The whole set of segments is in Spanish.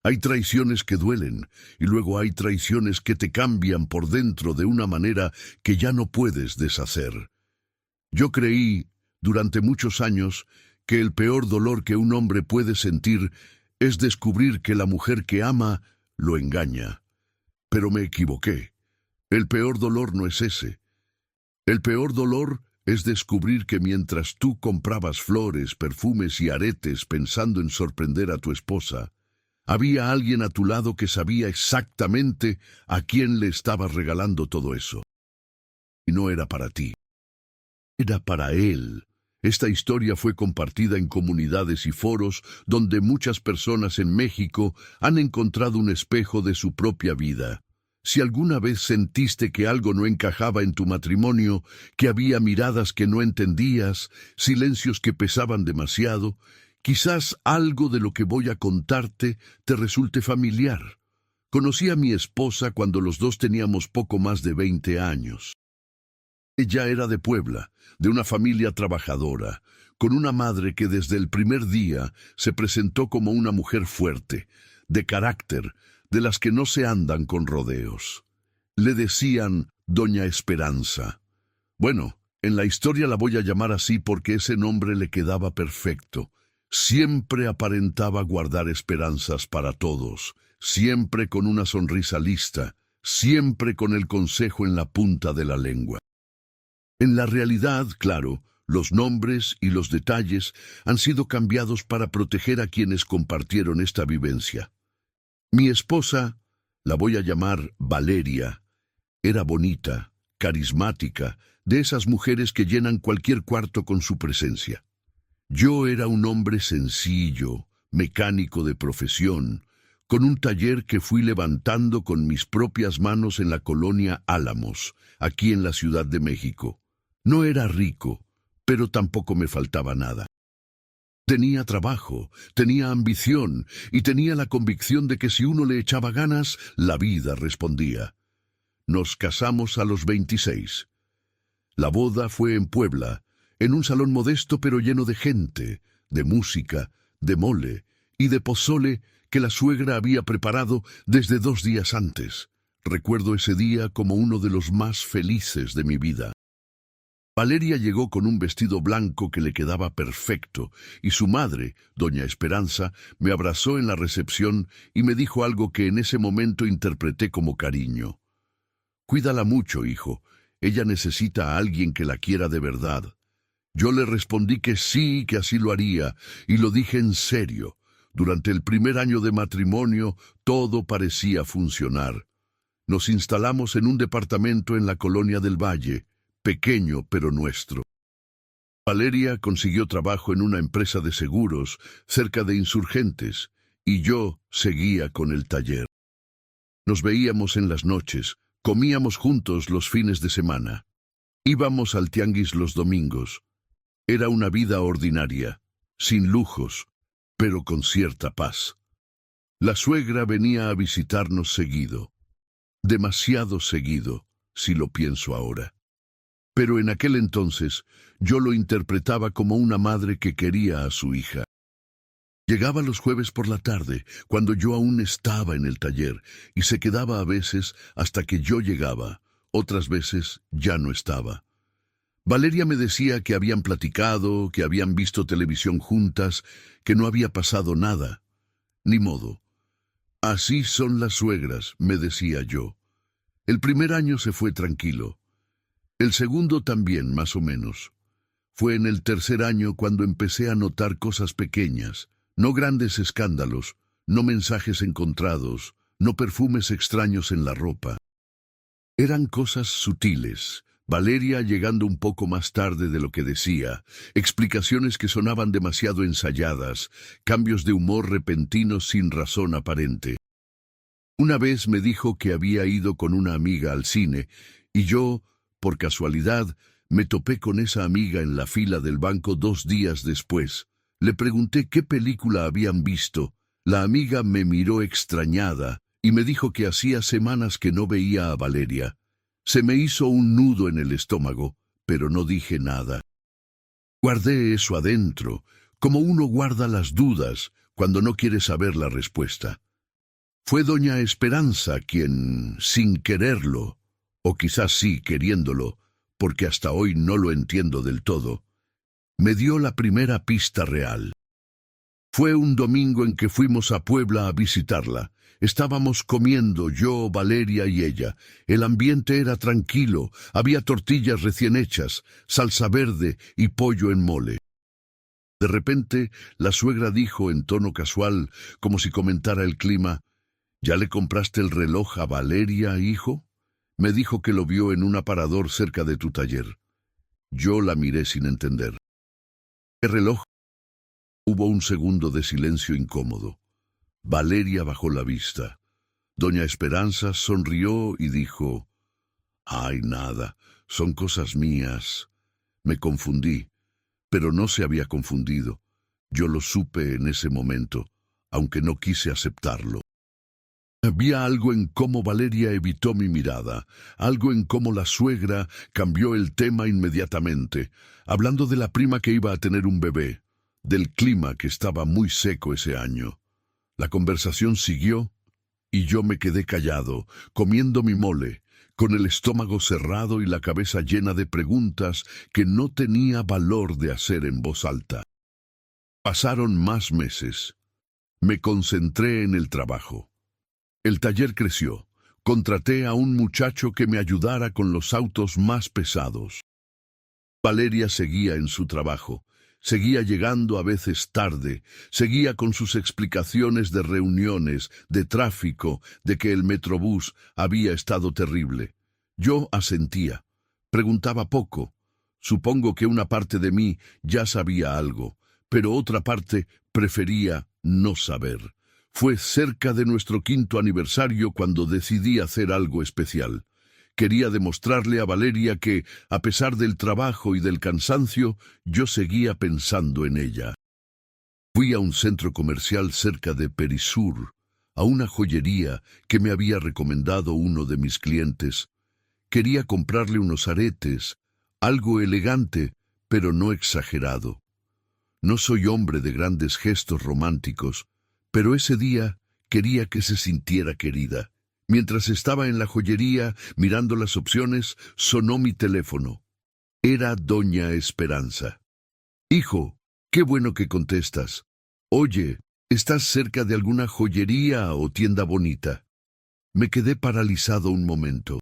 Hay traiciones que duelen, y luego hay traiciones que te cambian por dentro de una manera que ya no puedes deshacer. Yo creí, durante muchos años, que el peor dolor que un hombre puede sentir es descubrir que la mujer que ama lo engaña. Pero me equivoqué. El peor dolor no es ese. El peor dolor es descubrir que mientras tú comprabas flores, perfumes y aretes pensando en sorprender a tu esposa, había alguien a tu lado que sabía exactamente a quién le estabas regalando todo eso. Y no era para ti. Era para él. Esta historia fue compartida en comunidades y foros donde muchas personas en México han encontrado un espejo de su propia vida. Si alguna vez sentiste que algo no encajaba en tu matrimonio, que había miradas que no entendías, silencios que pesaban demasiado, quizás algo de lo que voy a contarte te resulte familiar. Conocí a mi esposa cuando los dos teníamos poco más de 20 años. Ella era de Puebla, de una familia trabajadora, con una madre que desde el primer día se presentó como una mujer fuerte, de carácter, de las que no se andan con rodeos. Le decían Doña Esperanza. Bueno, en la historia la voy a llamar así porque ese nombre le quedaba perfecto. Siempre aparentaba guardar esperanzas para todos, siempre con una sonrisa lista, siempre con el consejo en la punta de la lengua. En la realidad, claro, los nombres y los detalles han sido cambiados para proteger a quienes compartieron esta vivencia. Mi esposa, la voy a llamar Valeria, era bonita, carismática, de esas mujeres que llenan cualquier cuarto con su presencia. Yo era un hombre sencillo, mecánico de profesión, con un taller que fui levantando con mis propias manos en la colonia Álamos, aquí en la Ciudad de México. No era rico, pero tampoco me faltaba nada. Tenía trabajo, tenía ambición y tenía la convicción de que si uno le echaba ganas, la vida respondía. Nos casamos a los 26. La boda fue en Puebla, en un salón modesto pero lleno de gente, de música, de mole y de pozole que la suegra había preparado desde 2 días antes. Recuerdo ese día como uno de los más felices de mi vida. Valeria llegó con un vestido blanco que le quedaba perfecto, y su madre, Doña Esperanza, me abrazó en la recepción y me dijo algo que en ese momento interpreté como cariño. Cuídala mucho, hijo. Ella necesita a alguien que la quiera de verdad. Yo le respondí que sí, que así lo haría, y lo dije en serio. Durante el primer año de matrimonio, todo parecía funcionar. Nos instalamos en un departamento en la Colonia del Valle, pequeño pero nuestro. Valeria consiguió trabajo en una empresa de seguros cerca de Insurgentes, y yo seguía con el taller. Nos veíamos en las noches, comíamos juntos los fines de semana. Íbamos al tianguis los domingos. Era una vida ordinaria, sin lujos, pero con cierta paz. La suegra venía a visitarnos seguido. Demasiado seguido, si lo pienso ahora. Pero en aquel entonces yo lo interpretaba como una madre que quería a su hija. Llegaba los jueves por la tarde, cuando yo aún estaba en el taller, y se quedaba a veces hasta que yo llegaba, otras veces ya no estaba. Valeria me decía que habían platicado, que habían visto televisión juntas, que no había pasado nada. Ni modo. Así son las suegras, me decía yo. El primer año se fue tranquilo. El segundo también, más o menos. Fue en el tercer año cuando empecé a notar cosas pequeñas, no grandes escándalos, no mensajes encontrados, no perfumes extraños en la ropa. Eran cosas sutiles. Valeria llegando un poco más tarde de lo que decía, explicaciones que sonaban demasiado ensayadas, cambios de humor repentinos sin razón aparente. Una vez me dijo que había ido con una amiga al cine, y yo, por casualidad, me topé con esa amiga en la fila del banco 2 días después. Le pregunté qué película habían visto. La amiga me miró extrañada y me dijo que hacía semanas que no veía a Valeria. Se me hizo un nudo en el estómago, pero no dije nada. Guardé eso adentro, como uno guarda las dudas cuando no quiere saber la respuesta. Fue doña Esperanza quien, sin quererlo, o quizás sí queriéndolo, porque hasta hoy no lo entiendo del todo, me dio la primera pista real. Fue un domingo en que fuimos a Puebla a visitarla. Estábamos comiendo, yo, Valeria y ella. El ambiente era tranquilo, había tortillas recién hechas, salsa verde y pollo en mole. De repente, la suegra dijo en tono casual, como si comentara el clima: ¿Ya le compraste el reloj a Valeria, hijo? Me dijo que lo vio en un aparador cerca de tu taller. Yo la miré sin entender. ¿Qué reloj? Hubo un segundo de silencio incómodo. Valeria bajó la vista. Doña Esperanza sonrió y dijo: «Ay, nada, son cosas mías». Me confundí, pero no se había confundido. Yo lo supe en ese momento, aunque no quise aceptarlo. Había algo en cómo Valeria evitó mi mirada, algo en cómo la suegra cambió el tema inmediatamente, hablando de la prima que iba a tener un bebé, del clima que estaba muy seco ese año. La conversación siguió y yo me quedé callado, comiendo mi mole, con el estómago cerrado y la cabeza llena de preguntas que no tenía valor de hacer en voz alta. Pasaron más meses. Me concentré en el trabajo. El taller creció. Contraté a un muchacho que me ayudara con los autos más pesados. Valeria seguía en su trabajo. Seguía llegando a veces tarde, seguía con sus explicaciones de reuniones, de tráfico, de que el metrobús había estado terrible. Yo asentía, preguntaba poco. Supongo que una parte de mí ya sabía algo, pero otra parte prefería no saber. Fue cerca de nuestro 5º aniversario cuando decidí hacer algo especial. Quería demostrarle a Valeria que, a pesar del trabajo y del cansancio, yo seguía pensando en ella. Fui a un centro comercial cerca de Perisur, a una joyería que me había recomendado uno de mis clientes. Quería comprarle unos aretes, algo elegante, pero no exagerado. No soy hombre de grandes gestos románticos, pero ese día quería que se sintiera querida. Mientras estaba en la joyería mirando las opciones, sonó mi teléfono. Era doña Esperanza. «Hijo, qué bueno que contestas. Oye, ¿estás cerca de alguna joyería o tienda bonita?» Me quedé paralizado un momento.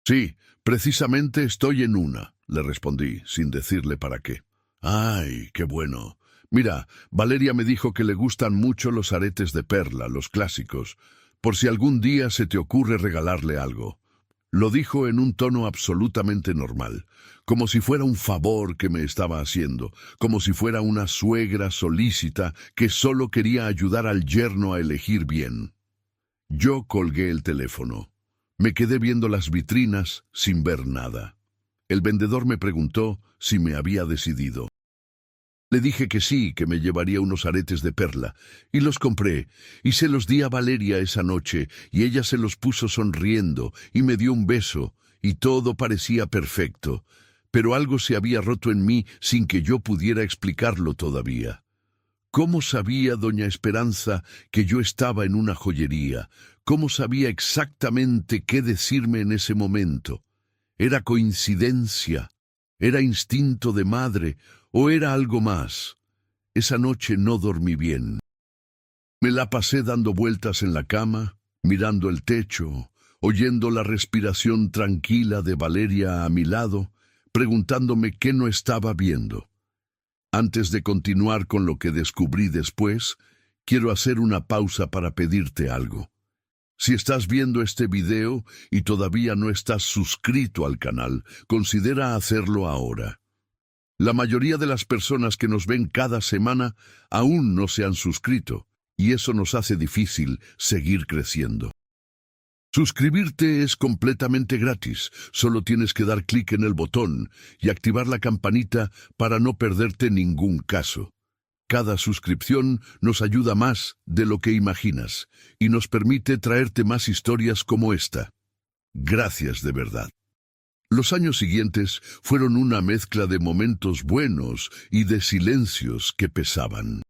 «Sí, precisamente estoy en una», le respondí, sin decirle para qué. «Ay, qué bueno. Mira, Valeria me dijo que le gustan mucho los aretes de perla, los clásicos, por si algún día se te ocurre regalarle algo». Lo dijo en un tono absolutamente normal, como si fuera un favor que me estaba haciendo, como si fuera una suegra solícita que solo quería ayudar al yerno a elegir bien. Yo colgué el teléfono. Me quedé viendo las vitrinas sin ver nada. El vendedor me preguntó si me había decidido. Le dije que sí, que me llevaría unos aretes de perla, y los compré, y se los di a Valeria esa noche, y ella se los puso sonriendo, y me dio un beso, y todo parecía perfecto, pero algo se había roto en mí sin que yo pudiera explicarlo todavía. ¿Cómo sabía doña Esperanza que yo estaba en una joyería? ¿Cómo sabía exactamente qué decirme en ese momento? ¿Era coincidencia? ¿Era instinto de madre? ¿O era algo más? Esa noche no dormí bien. Me la pasé dando vueltas en la cama, mirando el techo, oyendo la respiración tranquila de Valeria a mi lado, preguntándome qué no estaba viendo. Antes de continuar con lo que descubrí después, quiero hacer una pausa para pedirte algo. Si estás viendo este video y todavía no estás suscrito al canal, considera hacerlo ahora. La mayoría de las personas que nos ven cada semana aún no se han suscrito, y eso nos hace difícil seguir creciendo. Suscribirte es completamente gratis, solo tienes que dar clic en el botón y activar la campanita para no perderte ningún caso. Cada suscripción nos ayuda más de lo que imaginas y nos permite traerte más historias como esta. Gracias de verdad. Los años siguientes fueron una mezcla de momentos buenos y de silencios que pesaban.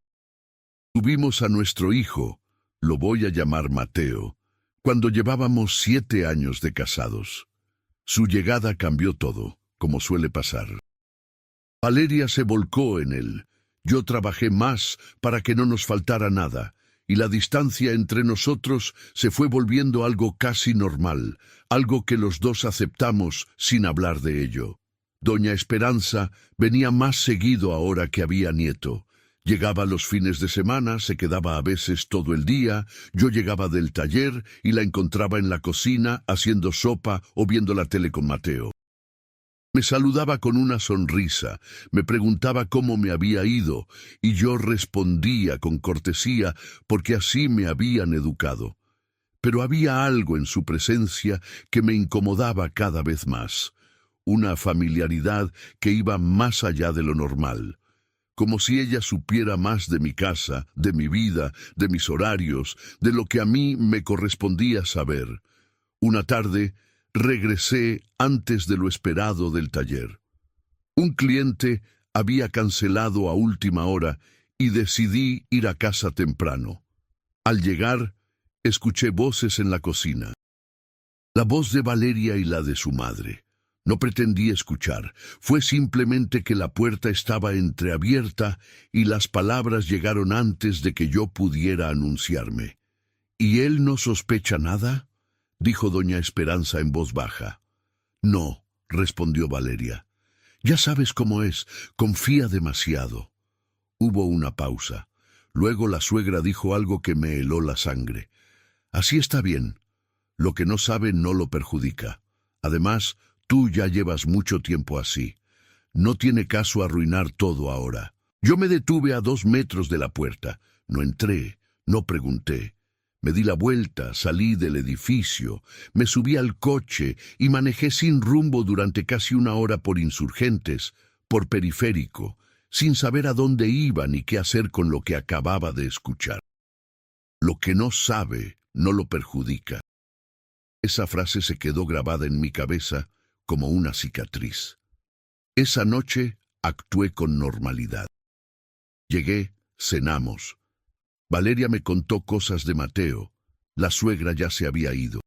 Tuvimos a nuestro hijo, Lo voy a llamar Mateo, cuando llevábamos 7 años de casados. Su llegada cambió todo, como suele pasar. Valeria se volcó en él. Yo trabajé más para que no nos faltara nada, y la distancia entre nosotros se fue volviendo algo casi normal, algo que los dos aceptamos sin hablar de ello. Doña Esperanza venía más seguido ahora que había nieto. Llegaba los fines de semana, se quedaba a veces todo el día, yo llegaba del taller y la encontraba en la cocina haciendo sopa o viendo la tele con Mateo. Me saludaba con una sonrisa, me preguntaba cómo me había ido, y yo respondía con cortesía porque así me habían educado. Pero había algo en su presencia que me incomodaba cada vez más, una familiaridad que iba más allá de lo normal, como si ella supiera más de mi casa, de mi vida, de mis horarios, de lo que a mí me correspondía saber. Una tarde, regresé antes de lo esperado del taller. Un cliente había cancelado a última hora y decidí ir a casa temprano. Al llegar, escuché voces en la cocina. La voz de Valeria y la de su madre. No pretendí escuchar, fue simplemente que la puerta estaba entreabierta y las palabras llegaron antes de que yo pudiera anunciarme. ¿Y él no sospecha nada?, dijo doña Esperanza en voz baja. No, respondió Valeria. Ya sabes cómo es, confía demasiado. Hubo una pausa. Luego la suegra dijo algo que me heló la sangre. Así está bien. Lo que no sabe no lo perjudica. Además, tú ya llevas mucho tiempo así. No tiene caso arruinar todo ahora. Yo me detuve a 2 metros de la puerta. No entré, no pregunté. Me di la vuelta, salí del edificio, me subí al coche y manejé sin rumbo durante casi 1 hora por Insurgentes, por Periférico, sin saber a dónde iba ni qué hacer con lo que acababa de escuchar. Lo que no sabe no lo perjudica. Esa frase se quedó grabada en mi cabeza como una cicatriz. Esa noche actué con normalidad. Llegué, cenamos. Valeria me contó cosas de Mateo. La suegra ya se había ido.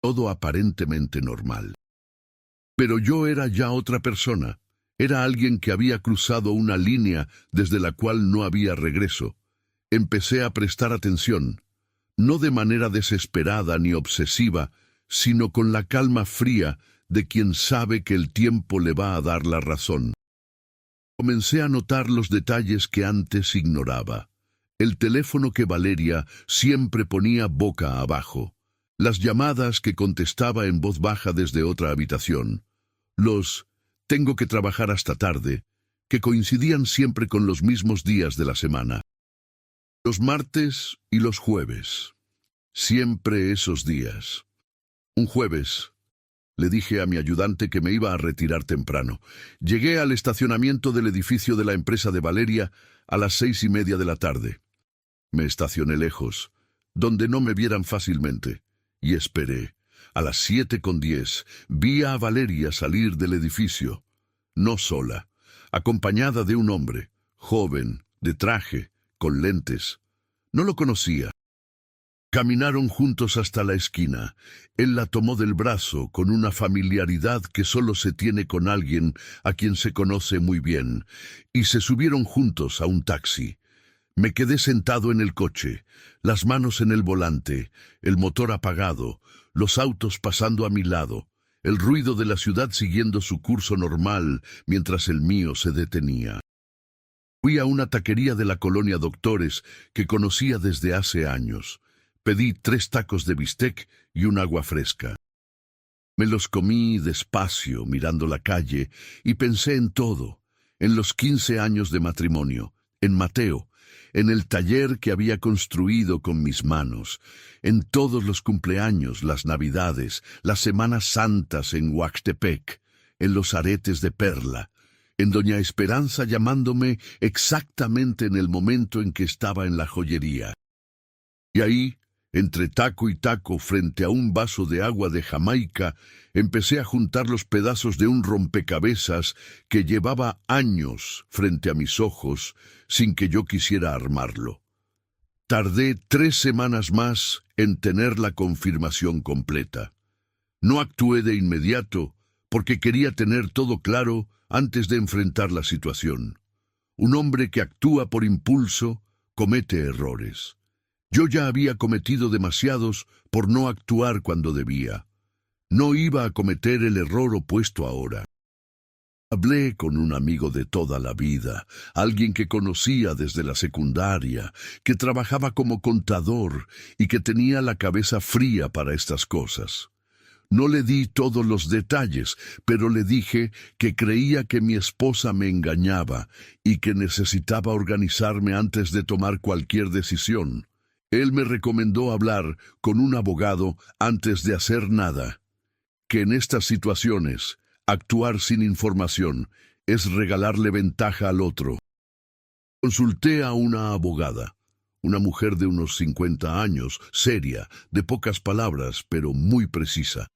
Todo aparentemente normal. Pero yo era ya otra persona. Era alguien que había cruzado una línea desde la cual no había regreso. Empecé a prestar atención, no de manera desesperada ni obsesiva, sino con la calma fría de quien sabe que el tiempo le va a dar la razón. Comencé a notar los detalles que antes ignoraba. El teléfono que Valeria siempre ponía boca abajo. Las llamadas que contestaba en voz baja desde otra habitación. Los «tengo que trabajar hasta tarde», que coincidían siempre con los mismos días de la semana. Los martes y los jueves. Siempre esos días. Un jueves, le dije a mi ayudante que me iba a retirar temprano. Llegué al estacionamiento del edificio de la empresa de Valeria a las 6:30 de la tarde. Me estacioné lejos, donde no me vieran fácilmente, y esperé. A las 7:10 vi a Valeria salir del edificio, no sola, acompañada de un hombre, joven, de traje, con lentes. No lo conocía. Caminaron juntos hasta la esquina. Él la tomó del brazo con una familiaridad que solo se tiene con alguien a quien se conoce muy bien, y se subieron juntos a un taxi. Me quedé sentado en el coche, las manos en el volante, el motor apagado, los autos pasando a mi lado, el ruido de la ciudad siguiendo su curso normal mientras el mío se detenía. Fui a una taquería de la colonia Doctores que conocía desde hace años. Pedí 3 tacos de bistec y un agua fresca. Me los comí despacio, mirando la calle, y pensé en todo, en los 15 años de matrimonio, en Mateo, en el taller que había construido con mis manos, en todos los cumpleaños, las Navidades, las Semanas Santas en Huaxtepec, en los aretes de perla, en doña Esperanza llamándome exactamente en el momento en que estaba en la joyería. Y ahí, entre taco y taco, frente a un vaso de agua de Jamaica, empecé a juntar los pedazos de un rompecabezas que llevaba años frente a mis ojos sin que yo quisiera armarlo. Tardé 3 semanas más en tener la confirmación completa. No actué de inmediato porque quería tener todo claro antes de enfrentar la situación. Un hombre que actúa por impulso comete errores. Yo ya había cometido demasiados por no actuar cuando debía. No iba a cometer el error opuesto ahora. Hablé con un amigo de toda la vida, alguien que conocía desde la secundaria, que trabajaba como contador y que tenía la cabeza fría para estas cosas. No le di todos los detalles, pero le dije que creía que mi esposa me engañaba y que necesitaba organizarme antes de tomar cualquier decisión. Él me recomendó hablar con un abogado antes de hacer nada, que en estas situaciones actuar sin información es regalarle ventaja al otro. Consulté a una abogada, una mujer de unos 50 años, seria, de pocas palabras, pero muy precisa,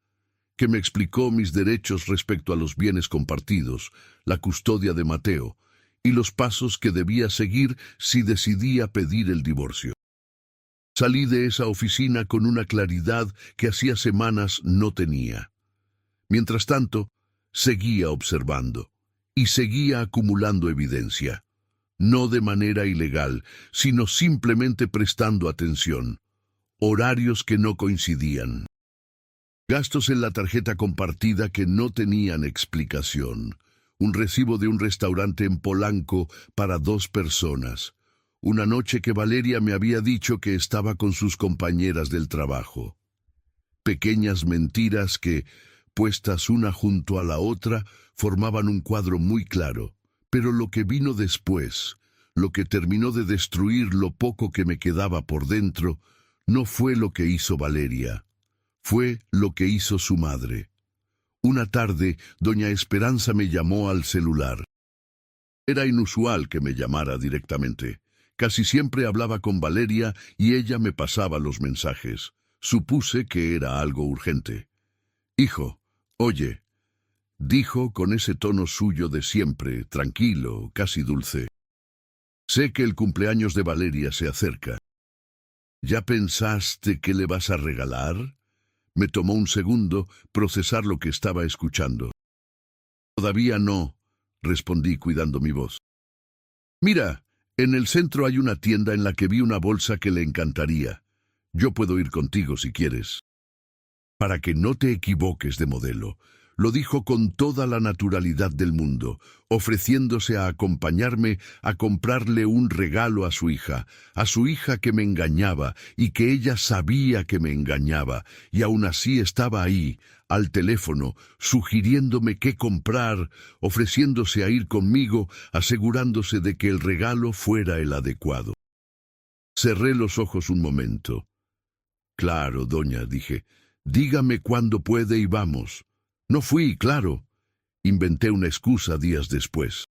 que me explicó mis derechos respecto a los bienes compartidos, la custodia de Mateo y los pasos que debía seguir si decidía pedir el divorcio. Salí de esa oficina con una claridad que hacía semanas no tenía. Mientras tanto, seguía observando y seguía acumulando evidencia, no de manera ilegal, sino simplemente prestando atención. Horarios que no coincidían. Gastos en la tarjeta compartida que no tenían explicación. Un recibo de un restaurante en Polanco para 2 personas. Una noche que Valeria me había dicho que estaba con sus compañeras del trabajo. Pequeñas mentiras que, puestas una junto a la otra, formaban un cuadro muy claro. Pero lo que vino después, lo que terminó de destruir lo poco que me quedaba por dentro, no fue lo que hizo Valeria. Fue lo que hizo su madre. Una tarde, doña Esperanza me llamó al celular. Era inusual que me llamara directamente. Casi siempre hablaba con Valeria y ella me pasaba los mensajes. Supuse que era algo urgente. «Hijo, oye», dijo con ese tono suyo de siempre, tranquilo, casi dulce. «Sé que el cumpleaños de Valeria se acerca. ¿Ya pensaste qué le vas a regalar?» Me tomó un segundo procesar lo que estaba escuchando. «Todavía no», respondí cuidando mi voz. «Mira, en el centro hay una tienda en la que vi una bolsa que le encantaría. Yo puedo ir contigo si quieres». «Para que no te equivoques de modelo», lo dijo con toda la naturalidad del mundo, ofreciéndose a acompañarme a comprarle un regalo a su hija que me engañaba y que ella sabía que me engañaba, y aún así estaba ahí, al teléfono, sugiriéndome qué comprar, ofreciéndose a ir conmigo, asegurándose de que el regalo fuera el adecuado. Cerré los ojos un momento. «Claro, doña», dije, «dígame cuándo puede y vamos». No fui, claro. Inventé una excusa días después.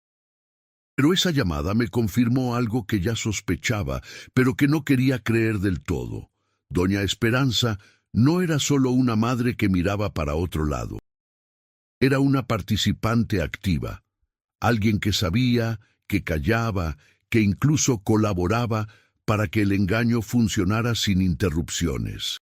Pero esa llamada me confirmó algo que ya sospechaba, pero que no quería creer del todo. Doña Esperanza no era solo una madre que miraba para otro lado. Era una participante activa, alguien que sabía, que callaba, que incluso colaboraba para que el engaño funcionara sin interrupciones.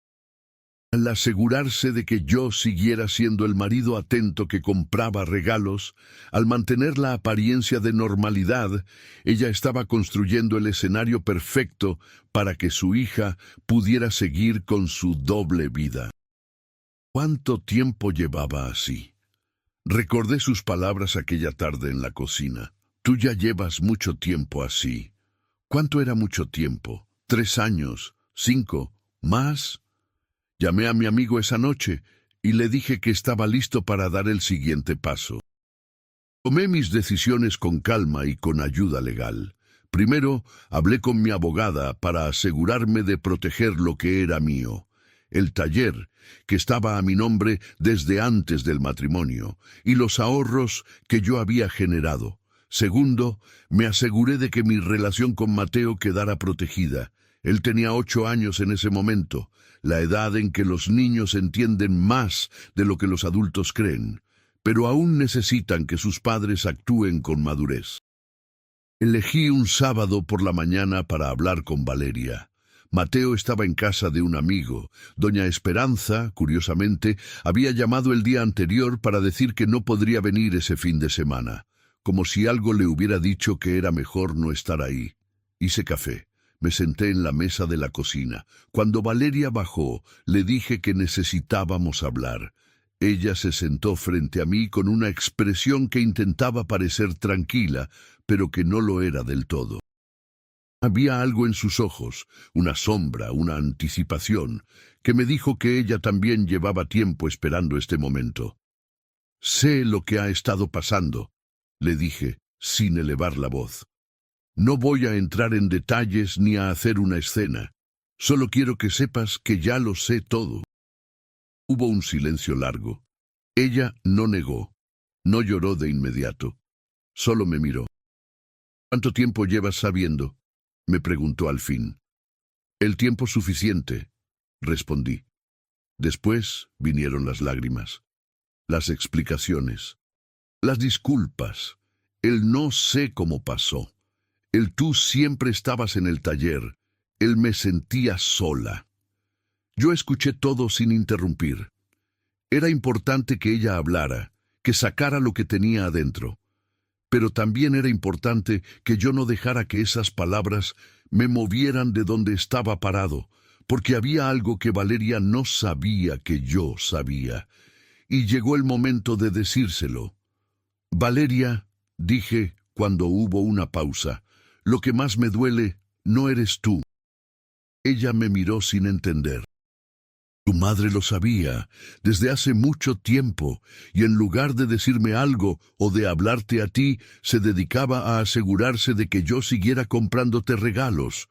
Al asegurarse de que yo siguiera siendo el marido atento que compraba regalos, al mantener la apariencia de normalidad, ella estaba construyendo el escenario perfecto para que su hija pudiera seguir con su doble vida. ¿Cuánto tiempo llevaba así? Recordé sus palabras aquella tarde en la cocina. «Tú ya llevas mucho tiempo así». ¿Cuánto era mucho tiempo? ¿3 años? ¿5? ¿Más? Llamé a mi amigo esa noche y le dije que estaba listo para dar el siguiente paso. Tomé mis decisiones con calma y con ayuda legal. Primero, hablé con mi abogada para asegurarme de proteger lo que era mío, el taller, que estaba a mi nombre desde antes del matrimonio, y los ahorros que yo había generado. Segundo, me aseguré de que mi relación con Mateo quedara protegida. Él tenía 8 años en ese momento, la edad en que los niños entienden más de lo que los adultos creen, pero aún necesitan que sus padres actúen con madurez. Elegí un sábado por la mañana para hablar con Valeria. Mateo estaba en casa de un amigo. Doña Esperanza, curiosamente, había llamado el día anterior para decir que no podría venir ese fin de semana, como si algo le hubiera dicho que era mejor no estar ahí. Hice café. Me senté en la mesa de la cocina. Cuando Valeria bajó, le dije que necesitábamos hablar. Ella se sentó frente a mí con una expresión que intentaba parecer tranquila, pero que no lo era del todo. Había algo en sus ojos, una sombra, una anticipación, que me dijo que ella también llevaba tiempo esperando este momento. «Sé lo que ha estado pasando», le dije, sin elevar la voz. «No voy a entrar en detalles ni a hacer una escena. Solo quiero que sepas que ya lo sé todo». Hubo un silencio largo. Ella no negó, no lloró de inmediato. Solo me miró. «¿Cuánto tiempo llevas sabiendo?», me preguntó al fin. «El tiempo suficiente», respondí. Después vinieron las lágrimas, las explicaciones, las disculpas, el no sé cómo pasó. El tú siempre estabas en el taller, él me sentía sola. Yo escuché todo sin interrumpir. Era importante que ella hablara, que sacara lo que tenía adentro. Pero también era importante que yo no dejara que esas palabras me movieran de donde estaba parado, porque había algo que Valeria no sabía que yo sabía. Y llegó el momento de decírselo. «Valeria», dije cuando hubo una pausa, «lo que más me duele no eres tú». Ella me miró sin entender. «Tu madre lo sabía desde hace mucho tiempo, y en lugar de decirme algo o de hablarte a ti, se dedicaba a asegurarse de que yo siguiera comprándote regalos.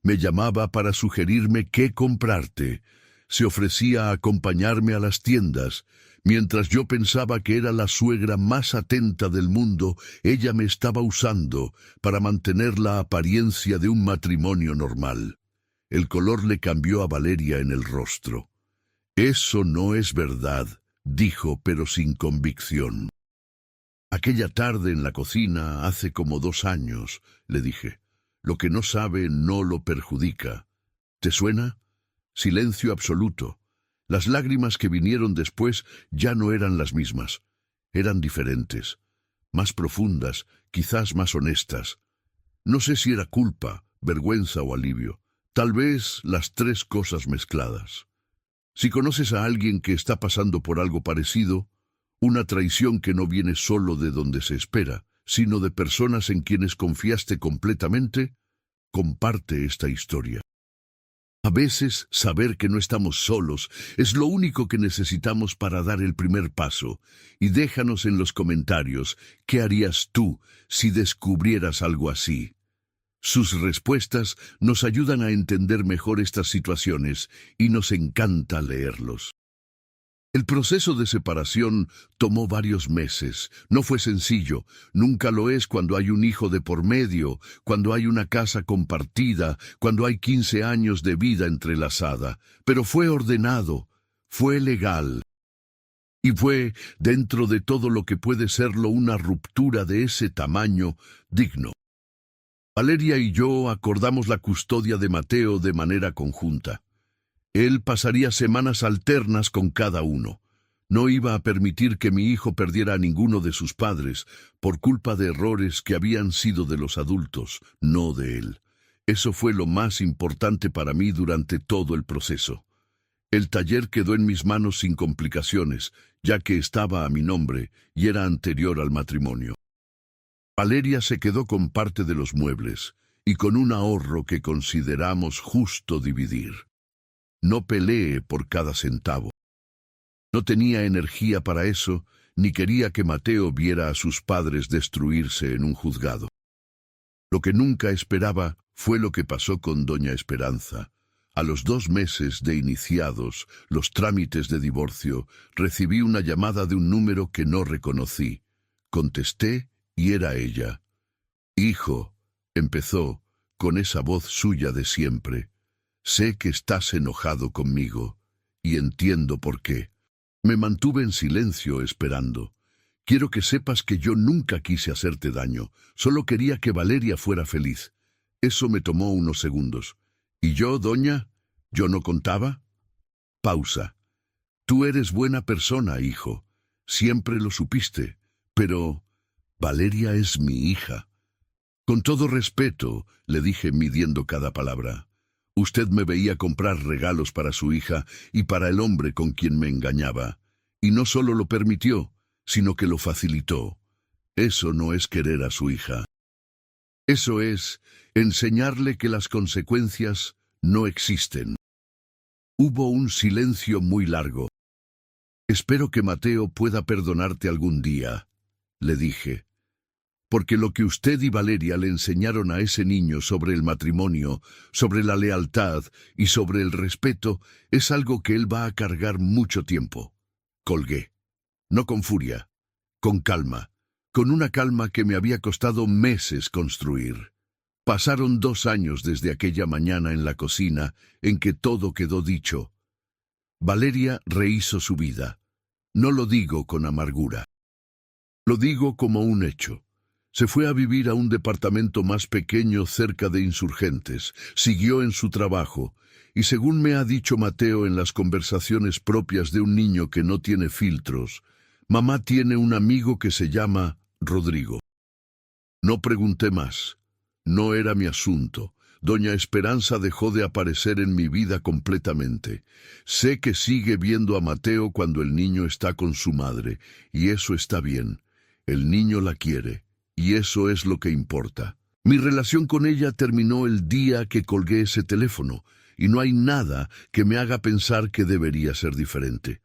Me llamaba para sugerirme qué comprarte. Se ofrecía a acompañarme a las tiendas. Mientras yo pensaba que era la suegra más atenta del mundo, ella me estaba usando para mantener la apariencia de un matrimonio normal». El color le cambió a Valeria en el rostro. «Eso no es verdad», dijo, pero sin convicción. «Aquella tarde en la cocina, hace como 2 años», le dije. «Lo que no sabe no lo perjudica. ¿Te suena?» Silencio absoluto. Las lágrimas que vinieron después ya no eran las mismas. Eran diferentes, más profundas, quizás más honestas. No sé si era culpa, vergüenza o alivio. Tal vez las 3 cosas mezcladas. Si conoces a alguien que está pasando por algo parecido, una traición que no viene solo de donde se espera, sino de personas en quienes confiaste completamente, comparte esta historia. A veces, saber que no estamos solos es lo único que necesitamos para dar el primer paso. Y déjanos en los comentarios qué harías tú si descubrieras algo así. Sus respuestas nos ayudan a entender mejor estas situaciones y nos encanta leerlos. El proceso de separación tomó varios meses. No fue sencillo. Nunca lo es cuando hay un hijo de por medio, cuando hay una casa compartida, cuando hay 15 años de vida entrelazada. Pero fue ordenado, fue legal. Y fue, dentro de todo lo que puede serlo una ruptura de ese tamaño, digno. Valeria y yo acordamos la custodia de Mateo de manera conjunta. Él pasaría semanas alternas con cada uno. No iba a permitir que mi hijo perdiera a ninguno de sus padres por culpa de errores que habían sido de los adultos, no de él. Eso fue lo más importante para mí durante todo el proceso. El taller quedó en mis manos sin complicaciones, ya que estaba a mi nombre y era anterior al matrimonio. Valeria se quedó con parte de los muebles y con un ahorro que consideramos justo dividir. No peleé por cada centavo. No tenía energía para eso, ni quería que Mateo viera a sus padres destruirse en un juzgado. Lo que nunca esperaba fue lo que pasó con doña Esperanza. A los 2 meses de iniciados los trámites de divorcio, recibí una llamada de un número que no reconocí. Contesté y era ella. «Hijo», empezó, con esa voz suya de siempre, «sé que estás enojado conmigo, y entiendo por qué». Me mantuve en silencio esperando. «Quiero que sepas que yo nunca quise hacerte daño, solo quería que Valeria fuera feliz». Eso me tomó unos segundos. ¿Y yo, doña? ¿Yo no contaba? Pausa. Tú eres buena persona, hijo. Siempre lo supiste. Pero Valeria es mi hija. Con todo respeto, le dije midiendo cada palabra. Usted me veía comprar regalos para su hija y para el hombre con quien me engañaba. Y no solo lo permitió, sino que lo facilitó. Eso no es querer a su hija. Eso es enseñarle que las consecuencias no existen. Hubo un silencio muy largo. Espero que Mateo pueda perdonarte algún día, le dije. Porque lo que usted y Valeria le enseñaron a ese niño sobre el matrimonio, sobre la lealtad y sobre el respeto, es algo que él va a cargar mucho tiempo. Colgué. No con furia, con calma, con una calma que me había costado meses construir. Pasaron 2 años desde aquella mañana en la cocina en que todo quedó dicho. Valeria rehizo su vida. No lo digo con amargura. Lo digo como un hecho. Se fue a vivir a un departamento más pequeño cerca de Insurgentes, siguió en su trabajo, y según me ha dicho Mateo en las conversaciones propias de un niño que no tiene filtros, mamá tiene un amigo que se llama Rodrigo. No pregunté más. No era mi asunto. Doña Esperanza dejó de aparecer en mi vida completamente. Sé que sigue viendo a Mateo cuando el niño está con su madre, y eso está bien. El niño la quiere. Y eso es lo que importa. Mi relación con ella terminó el día que colgué ese teléfono, y no hay nada que me haga pensar que debería ser diferente.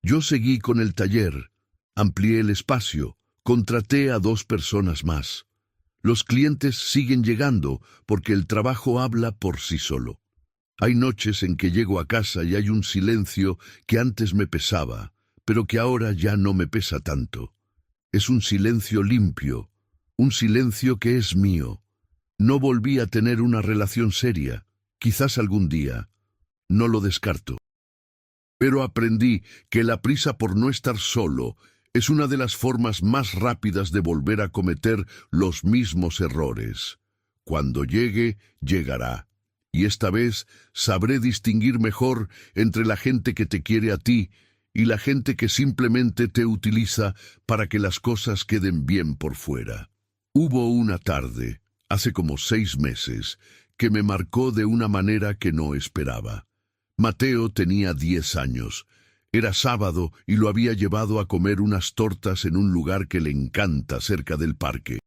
Yo seguí con el taller, amplié el espacio, contraté a 2 personas más. Los clientes siguen llegando porque el trabajo habla por sí solo. Hay noches en que llego a casa y hay un silencio que antes me pesaba, pero que ahora ya no me pesa tanto. Es un silencio limpio, un silencio que es mío. No volví a tener una relación seria, quizás algún día. No lo descarto. Pero aprendí que la prisa por no estar solo es una de las formas más rápidas de volver a cometer los mismos errores. Cuando llegue, llegará. Y esta vez sabré distinguir mejor entre la gente que te quiere a ti y la gente que simplemente te utiliza para que las cosas queden bien por fuera. Hubo una tarde, hace como 6 meses, que me marcó de una manera que no esperaba. Mateo tenía 10 años. Era sábado y lo había llevado a comer unas tortas en un lugar que le encanta cerca del parque.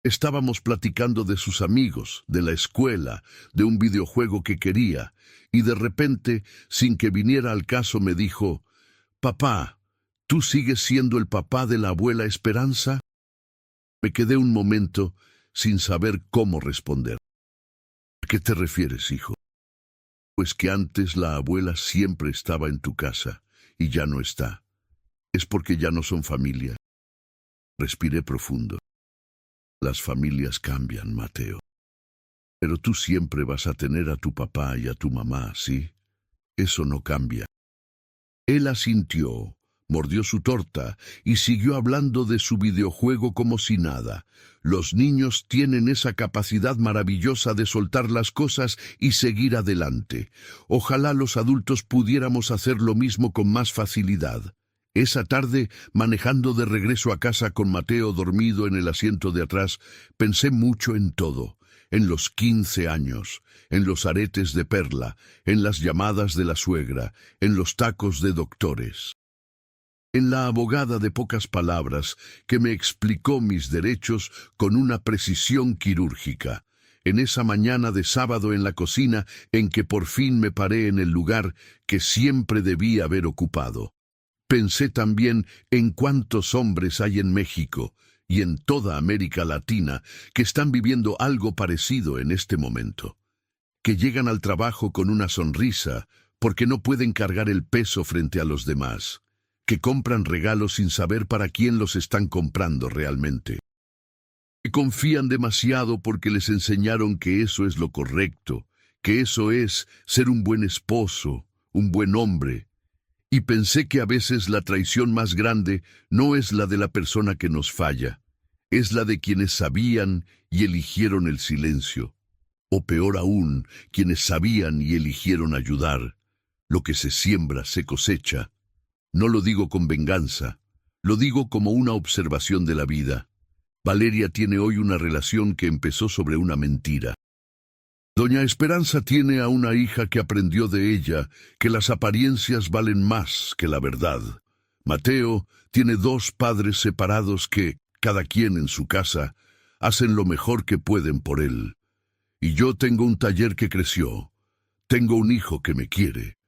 Estábamos platicando de sus amigos, de la escuela, de un videojuego que quería, y de repente, sin que viniera al caso, me dijo, «Papá, ¿tú sigues siendo el papá de la abuela Esperanza?» Me quedé un momento sin saber cómo responder. ¿A qué te refieres, hijo? Pues que antes la abuela siempre estaba en tu casa, y ya no está. Es porque ya no son familia. Respiré profundo. Las familias cambian, Mateo. Pero tú siempre vas a tener a tu papá y a tu mamá, ¿sí? Eso no cambia. Él asintió, mordió su torta y siguió hablando de su videojuego como si nada. Los niños tienen esa capacidad maravillosa de soltar las cosas y seguir adelante. Ojalá los adultos pudiéramos hacer lo mismo con más facilidad. Esa tarde, manejando de regreso a casa con Mateo dormido en el asiento de atrás, pensé mucho en todo. En los 15 años, en los aretes de perla, en las llamadas de la suegra, en los tacos de doctores. En la abogada de pocas palabras que me explicó mis derechos con una precisión quirúrgica. En esa mañana de sábado en la cocina en que por fin me paré en el lugar que siempre debí haber ocupado. Pensé también en cuántos hombres hay en México y en toda América Latina que están viviendo algo parecido en este momento. Que llegan al trabajo con una sonrisa porque no pueden cargar el peso frente a los demás. Que compran regalos sin saber para quién los están comprando realmente. Que confían demasiado porque les enseñaron que eso es lo correcto, que eso es ser un buen esposo, un buen hombre. Y pensé que a veces la traición más grande no es la de la persona que nos falla, es la de quienes sabían y eligieron el silencio. o peor aún, quienes sabían y eligieron ayudar. Lo que se siembra se cosecha. No lo digo con venganza, lo digo como una observación de la vida. Valeria tiene hoy una relación que empezó sobre una mentira. Doña Esperanza tiene a una hija que aprendió de ella que las apariencias valen más que la verdad. Mateo tiene dos padres separados que, cada quien en su casa, hacen lo mejor que pueden por él. Y yo tengo un taller que creció. Tengo un hijo que me quiere.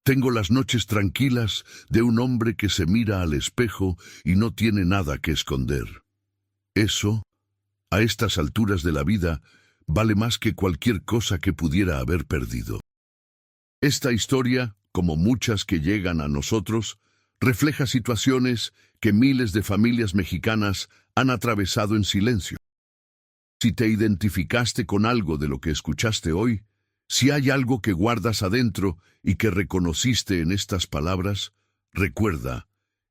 Tengo las noches tranquilas de un hombre que se mira al espejo y no tiene nada que esconder. Eso, a estas alturas de la vida, vale más que cualquier cosa que pudiera haber perdido. Esta historia, como muchas que llegan a nosotros, refleja situaciones que miles de familias mexicanas han atravesado en silencio. Si te identificaste con algo de lo que escuchaste hoy, si hay algo que guardas adentro y que reconociste en estas palabras, recuerda,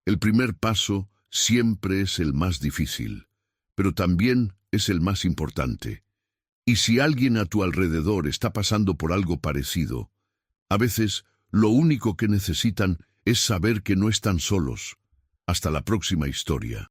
el primer paso siempre es el más difícil, pero también es el más importante. Y si alguien a tu alrededor está pasando por algo parecido, a veces lo único que necesitan es saber que no están solos. Hasta la próxima historia.